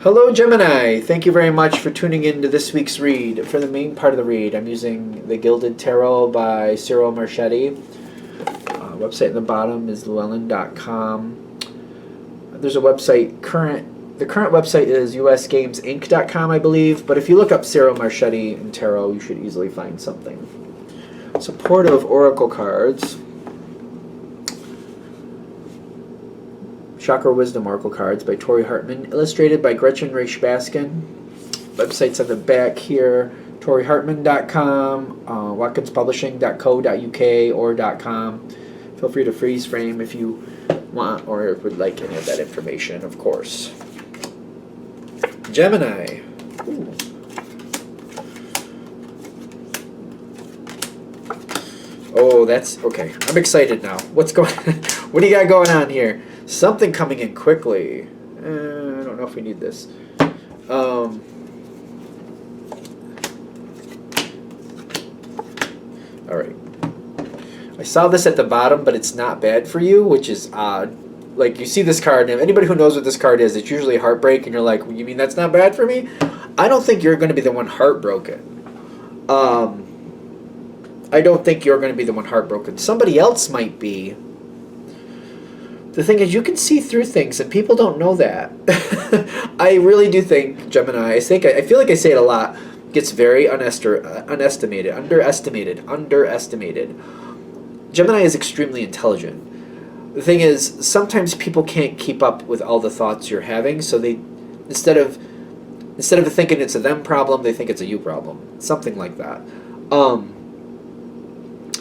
Hello, Gemini. Thank you very much for tuning in to this week's read. For the main part of the read, I'm using The Gilded Tarot by Cyril Marchetti. Website at the bottom is llewellyn.com. There's a website, the current website is usgamesinc.com, I believe, but if you look up Cyril Marchetti and tarot, you should easily find something. Supportive Oracle cards. Chakra Wisdom Oracle cards by Tori Hartman, illustrated by Gretchen Reisch-Baskin. Websites on the back here, torihartman.com, watkinspublishing.co.uk or .com. Feel free to freeze frame if you want or would like any of that information, of course. Gemini. Ooh. Oh, that's okay. I'm excited now. What's going on? What do you got going on here? Something coming in quickly. I don't know if we need this. All right. I saw this at the bottom, but it's not bad for you, which is odd. Like, you see this card, and anybody who knows what this card is, it's usually heartbreak, and you're like, you mean that's not bad for me? I don't think you're going to be the one heartbroken. I don't think you're going to be the one heartbroken. Somebody else might be. The thing is, you can see through things, and people don't know that. I really do think, Gemini, I feel like I say it a lot, gets very underestimated. Gemini is extremely intelligent. The thing is, sometimes people can't keep up with all the thoughts you're having, so they, instead of thinking it's a them problem, they think it's a you problem. Something like that.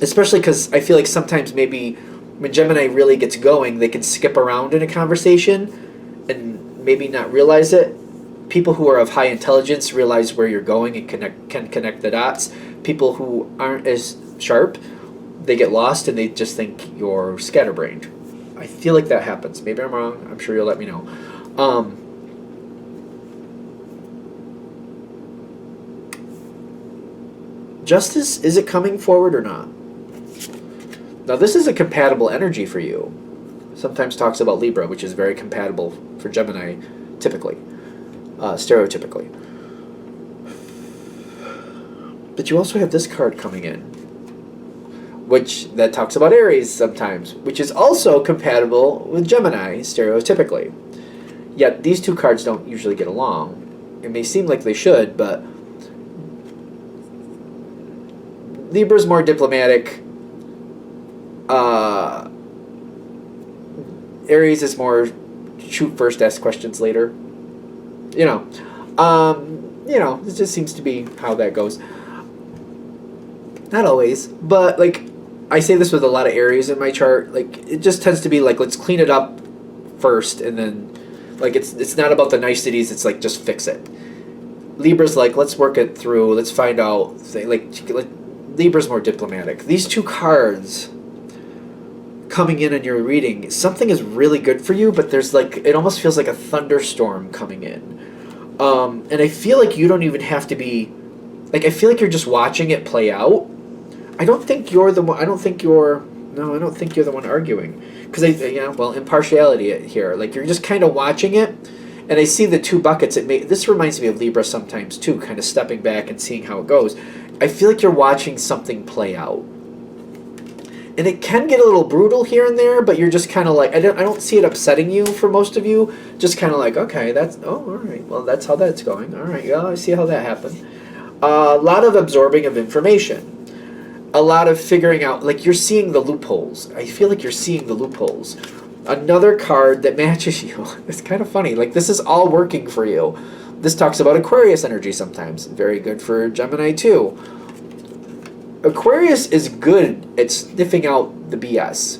Especially because I feel like sometimes maybe when Gemini really gets going, they can skip around in a conversation and maybe not realize it. People who are of high intelligence realize where you're going and can connect the dots. People who aren't as sharp, they get lost and they just think you're scatterbrained. I feel like that happens. Maybe I'm wrong. I'm sure you'll let me know. Justice, is it coming forward or not? Now, this is a compatible energy for you. Sometimes talks about Libra, which is very compatible for Gemini, typically, stereotypically. But you also have this card coming in, which that talks about Aries sometimes, which is also compatible with Gemini, stereotypically. Yet, these two cards don't usually get along. It may seem like they should, but Libra's more diplomatic. Aries is more shoot first, ask questions later. It just seems to be how that goes. Not always, but like I say this with a lot of Aries in my chart. Like it just tends to be like, let's clean it up first, and then like it's not about the niceties. It's like just fix it. Libra's like, let's work it through. Let's find out. Libra's more diplomatic. These two cards coming in your reading, something is really good for you, but there's like, it almost feels like a thunderstorm coming in. And I feel like you don't even have to be, like, I feel like you're just watching it play out. I don't think you're the one, I don't think you're the one arguing. Because impartiality here, like, you're just kind of watching it, and I see the two buckets. This reminds me of Libra sometimes too, kind of stepping back and seeing how it goes. I feel like you're watching something play out. And it can get a little brutal here and there, but you're just kind of like, I don't see it upsetting you for most of you. Just kind of like, okay, all right, well, that's how that's going. All right, yeah, I see how that happened. A lot of absorbing of information. A lot of figuring out, like you're seeing the loopholes. I feel like you're seeing the loopholes. Another card that matches you. It's kind of funny. Like this is all working for you. This talks about Aquarius energy sometimes. Very good for Gemini too. Aquarius is good at sniffing out the BS.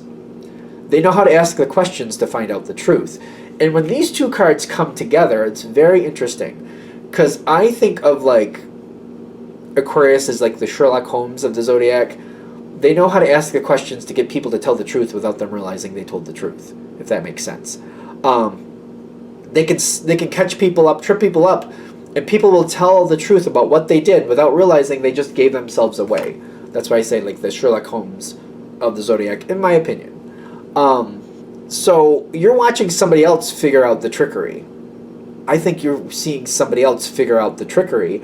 They know how to ask the questions to find out the truth. And when these two cards come together, it's very interesting. Because I think of like Aquarius as like the Sherlock Holmes of the zodiac. They know how to ask the questions to get people to tell the truth without them realizing they told the truth, if that makes sense. They can catch people up, trip people up, and people will tell the truth about what they did without realizing they just gave themselves away. That's why I say like the Sherlock Holmes of the zodiac, in my opinion. So you're watching somebody else figure out the trickery. I think you're seeing somebody else figure out the trickery.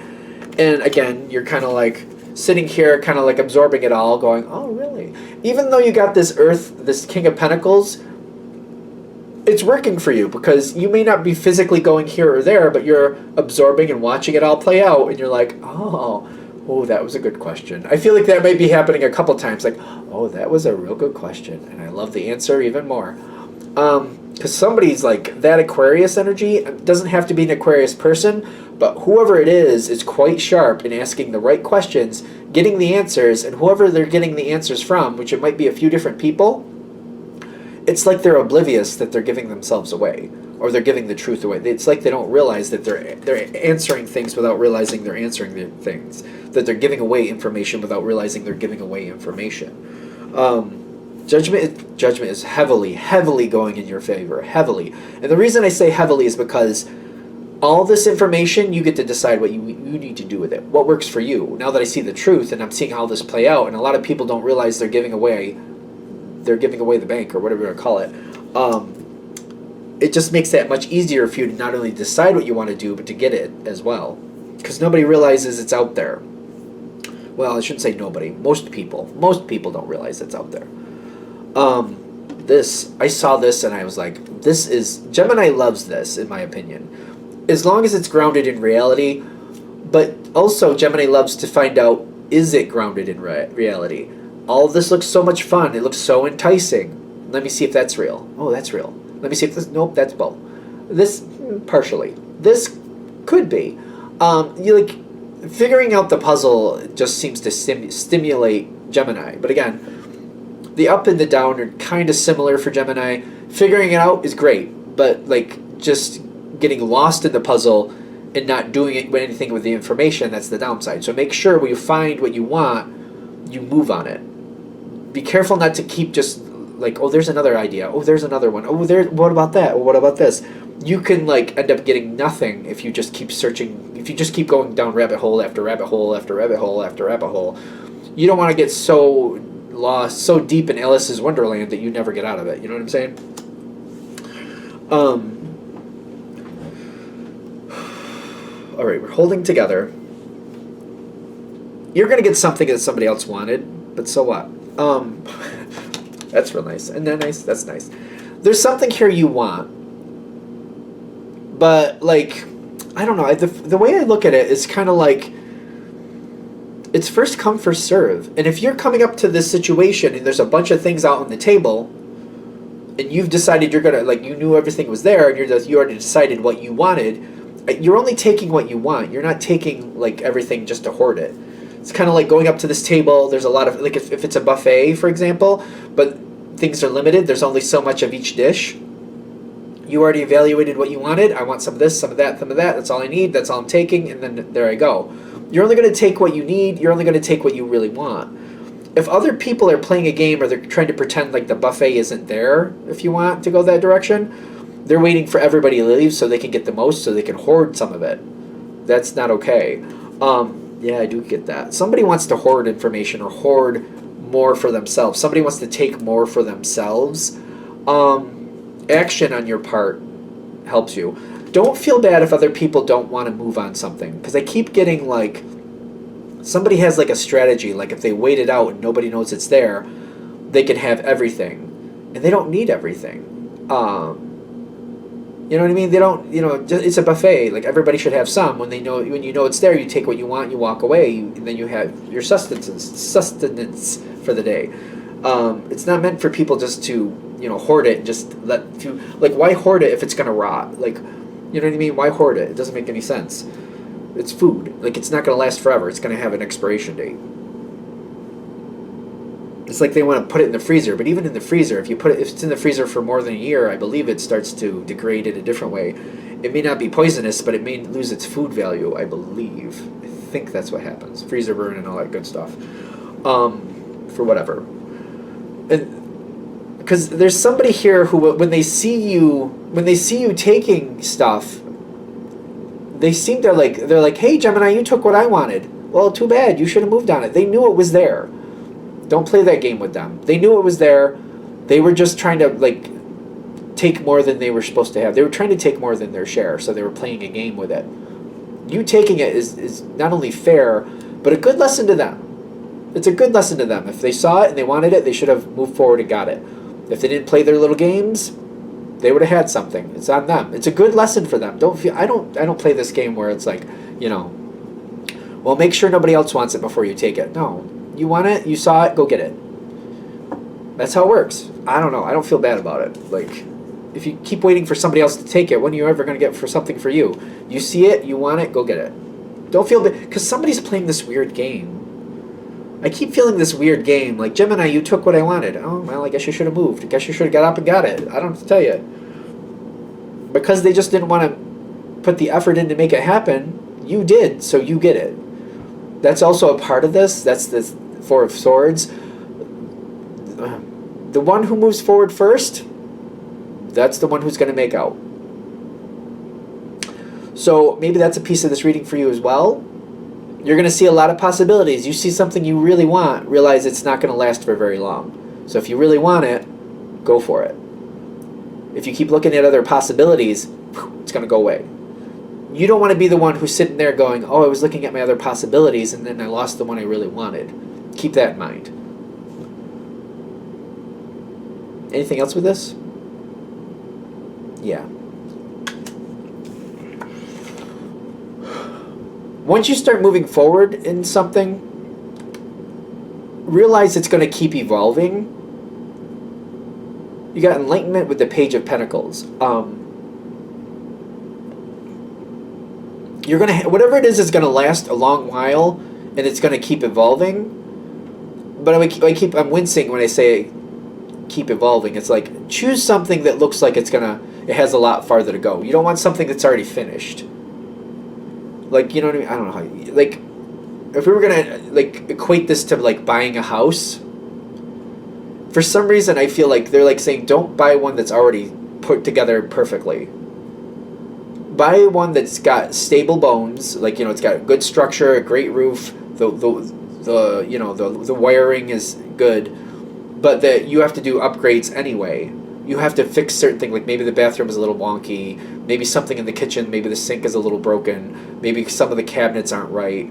And again, you're kind of like sitting here, kind of like absorbing it all, going, oh, really? Even though you got this Earth, this King of Pentacles, it's working for you because you may not be physically going here or there, but you're absorbing and watching it all play out, and you're like, oh, that was a good question. I feel like that might be happening a couple times, like, oh, that was a real good question, and I love the answer even more. Because somebody's like, that Aquarius energy, it doesn't have to be an Aquarius person, but whoever it is quite sharp in asking the right questions, getting the answers, and whoever they're getting the answers from, which it might be a few different people, it's like they're oblivious that they're giving themselves away, or they're giving the truth away. It's like they don't realize that they're answering things without realizing they're answering the things, that they're giving away information without realizing they're giving away information. Judgment is heavily going in your favor, heavily. And the reason I say heavily is because all this information, you get to decide what you need to do with it, what works for you. Now that I see the truth and I'm seeing how this play out, and a lot of people don't realize they're giving away the bank, or whatever you want to call it. It just makes that much easier for you to not only decide what you want to do, but to get it as well. Because nobody realizes it's out there. Well, I shouldn't say nobody. Most people don't realize it's out there. I saw this and I was like, Gemini loves this, in my opinion. As long as it's grounded in reality, but also Gemini loves to find out, is it grounded in reality? All of this looks so much fun. It looks so enticing. Let me see if that's real. Oh, that's real. Let me see if this... Nope, that's bull. This, partially. This could be. Figuring out the puzzle just seems to stimulate Gemini. But again, the up and the down are kind of similar for Gemini. Figuring it out is great. But, just getting lost in the puzzle and not doing anything with the information, that's the downside. So make sure when you find what you want, you move on it. Be careful not to keep just oh, there's another idea. Oh, there's another one. Oh, what about that? Oh, what about this? You can end up getting nothing if you just keep searching. If you just keep going down rabbit hole after rabbit hole after rabbit hole after rabbit hole. You don't want to get so lost, so deep in Alice's Wonderland that you never get out of it. You know what I'm saying? All right, we're holding together. You're going to get something that somebody else wanted, but so what? That's real nice. And then nice, that's nice. There's something here you want. But, I don't know. The way I look at it is kind of it's first come, first serve. And if you're coming up to this situation and there's a bunch of things out on the table, and you've decided you're going to, you knew everything was there, and you already decided what you wanted, you're only taking what you want. You're not taking, everything just to hoard it. It's kind of like going up to this table. There's a lot of, if it's a buffet, for example, but things are limited. There's only so much of each dish. You already evaluated what you wanted. I want some of this, some of that, some of that. That's all I need. That's all I'm taking. And then there I go. You're only going to take what you need. You're only going to take what you really want. If other people are playing a game or they're trying to pretend like the buffet isn't there, if you want to go that direction, they're waiting for everybody to leave so they can get the most, so they can hoard some of it. That's not okay. Yeah, I do get that. Somebody wants to hoard information or hoard more for themselves. Somebody wants to take more for themselves. Action on your part helps you. Don't feel bad if other people don't want to move on something. Because I keep getting somebody has a strategy. If they wait it out and nobody knows it's there, they can have everything. And they don't need everything. You know what I mean? They don't, it's a buffet. Everybody should have some. When you know it's there, you take what you want, you walk away, and then you have your sustenance for the day. It's not meant for people just to, hoard it and just let you, why hoard it if it's going to rot? You know what I mean? Why hoard it? It doesn't make any sense. It's food. It's not going to last forever. It's going to have an expiration date. It's they want to put it in the freezer, but even in the freezer, if it's in the freezer for more than a year, I believe it starts to degrade in a different way. It may not be poisonous, but it may lose its food value, I believe. I think that's what happens. Freezer burn and all that good stuff. For whatever. And because there's somebody here who, when they see you taking stuff, they seem they're like, hey, Gemini, you took what I wanted. Well, too bad. You should have moved on it. They knew it was there. Don't play that game with them. They knew it was there. They were just trying to take more than they were supposed to have. They were trying to take more than their share, so they were playing a game with it. You taking it is not only fair, but a good lesson to them. It's a good lesson to them. If they saw it and they wanted it, they should have moved forward and got it. If they didn't play their little games, they would have had something. It's on them. It's a good lesson for them. I don't play this game where it's like, well, make sure nobody else wants it before you take it. No. You want it, you saw it, go get it. That's how it works. I don't know. I don't feel bad about it. Like, if you keep waiting for somebody else to take it, when are you ever going to get for something for you? You see it, you want it, go get it. Don't feel bad, because somebody's playing this weird game. I keep feeling this weird game. Like, Gemini, you took what I wanted. Oh, well, I guess you should have moved. I guess you should have got up and got it. I don't have to tell you. Because they just didn't want to put the effort in to make it happen, you did, so you get it. That's also a part of this. That's the Four of Swords. The one who moves forward first, that's the one who's going to make out. So maybe that's a piece of this reading for you as well. You're going to see a lot of possibilities. You see something you really want, realize it's not going to last for very long. So if you really want it, go for it. If you keep looking at other possibilities, it's going to go away. You don't want to be the one who's sitting there going, oh, I was looking at my other possibilities and then I lost the one I really wanted. Keep that in mind. Anything else with this? Yeah. Once you start moving forward in something, realize it's going to keep evolving. You got enlightenment with the Page of Pentacles. You're going to whatever it is going to last a long while, and it's going to keep evolving. But I'm wincing when I say keep evolving. It's like, choose something that looks like it has a lot farther to go. You don't want something that's already finished. Like, you know what I mean? I don't know how like, if we were gonna like equate this to like buying a house, for some reason I feel like they're like saying don't buy one that's already put together perfectly. Buy one that's got stable bones, like, it's got a good structure, a great roof, the wiring is good, but that you have to do upgrades anyway. You have to fix certain things, like maybe the bathroom is a little wonky, maybe something in the kitchen, maybe the sink is a little broken, maybe some of the cabinets aren't right.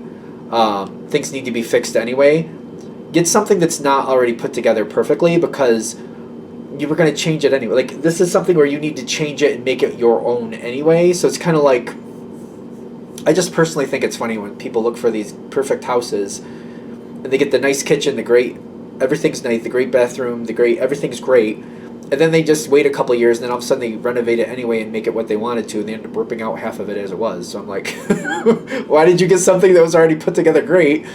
Things need to be fixed anyway. Get something that's not already put together perfectly, because you were going to change it anyway. Like, this is something where you need to change it and make it your own anyway. So it's kind of like, I just personally think it's funny when people look for these perfect houses and they get the nice kitchen, everything's nice, the great bathroom, everything's great. And then they just wait a couple years, and then all of a sudden they renovate it anyway and make it what they wanted to, and they end up ripping out half of it as it was. So I'm like, why did you get something that was already put together great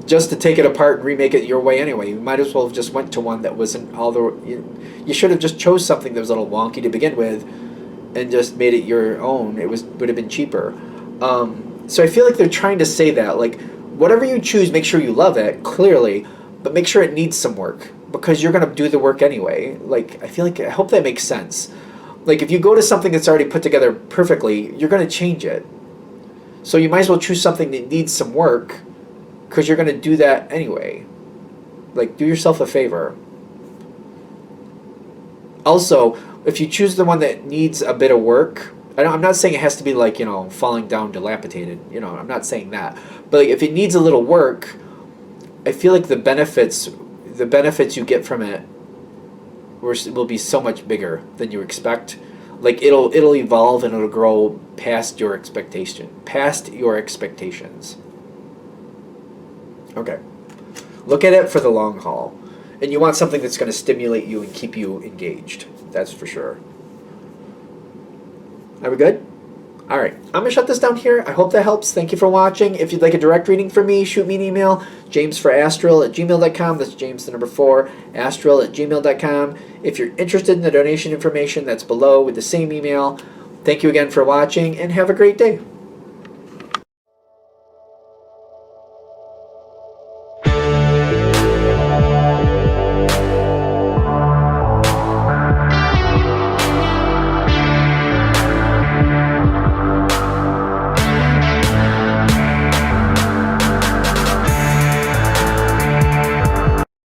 just to take it apart and remake it your way anyway? You might as well have just went to one that wasn't all the... You should have just chose something that was a little wonky to begin with and just made it your own. Would have been cheaper. So I feel like they're trying to say that, like, whatever you choose, make sure you love it, clearly, but make sure it needs some work, because you're going to do the work anyway. Like, I hope that makes sense. Like, if you go to something that's already put together perfectly, you're going to change it. So you might as well choose something that needs some work, because you're going to do that anyway. Like, do yourself a favor. Also, if you choose the one that needs a bit of work, I'm not saying it has to be like, falling down dilapidated. I'm not saying that. But like, if it needs a little work, I feel like the benefits you get from it will be so much bigger than you expect. Like, it'll evolve and it'll grow past your expectations. Okay. Look at it for the long haul. And you want something that's going to stimulate you and keep you engaged. That's for sure. Are we good? All right. I'm going to shut this down here. I hope that helps. Thank you for watching. If you'd like a direct reading from me, shoot me an email, jamesforastral@gmail.com. That's James, the number 4, astral@gmail.com. If you're interested in the donation information, that's below with the same email. Thank you again for watching, and have a great day.